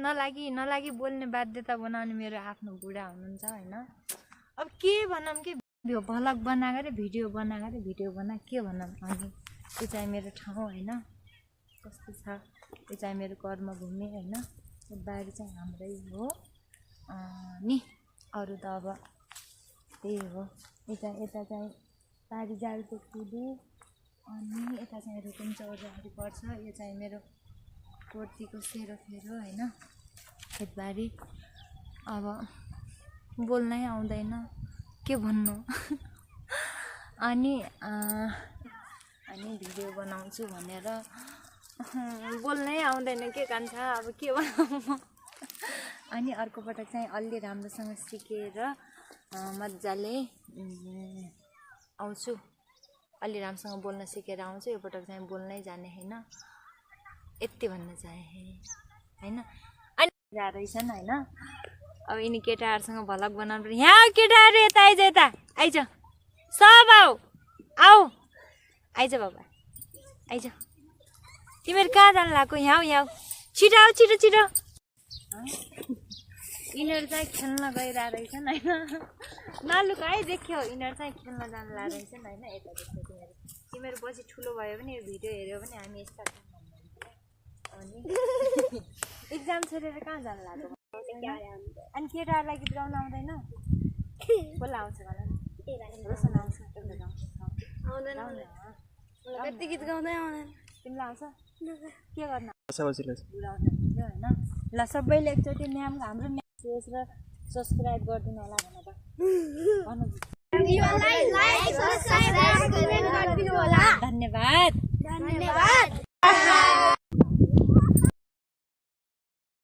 नलागी बोल्ने बाध्यता बनाउने मेरो आफ्नो बुढा हुनुहुन्छ हैन। अब के भनौँ के भ्लग बनाएको रे भिडियो बना के भनौँ। अनि यो चाहिँ मेरो ठाउँ हैन, कस्तो छ यो चाहिँ मेरो कर्मभूमि हैन। यो बारी चाहिँ हाम्रै हो नि, अरू त अब त्यही हो। यता चाहिँ बारी जालको कुदु, अनि यता चाहिँ रुकुम चौरहरू पर्छ। यो चाहिँ मेरो कोर्तीको सेरोफेरो हैन, खेतबारी। अब बोल्नै आउँदैन के भन्नु। अनि भिडियो बनाउँछु भनेर बोल्नै आउँदैन के कान्छ, अब के भन्नु। अनि अर्को पटक चाहिँ अलि राम्रोसँग सिकेर मजाले आउँछु, अलि राम्रोसँग बोल्न सिकेर आउँछु। यो पटक चाहिँ बोल्नै जाने हैन, यति भन्न चाहे हैन। अनि जा रहेछन् हैन। अब यिनी केटाहरूसँग भ्लग बनाउनु पर्यो। यहाँ केटाहरू यता आइज सब आऊ आइज बाबा आइज। तिमीहरू कहाँ जानु लाग्यो? यहाँ छिटो आऊ छिटो। यिनीहरू चाहिँ खेल्न गइरहेको रहेछन् हैन। नलुक है, देख्यो यिनीहरू चाहिँ खेल्न जानु लाग्यो रहेछन् हैन। यता देख्यो तिमीहरू पछि ठुलो भयो भने यो भिडियो हेऱ्यो भने हामी यस्ता। अनि एक्जाम छोडेर कहाँ जानु लाग्यो? अनि केटाहरूलाई गीत गाउन आउँदैन? कसलाई आउँछ भन न? रोशन आउँछ? कति गीत गाउँदै आउँदैन। तिमीलाई आउँछ? के गर्न होइन। ल सबैले एकचोटि हाम्रो म्यासेज र सब्सक्राइब गरिदिनु होला भनेर। धन्यवाद।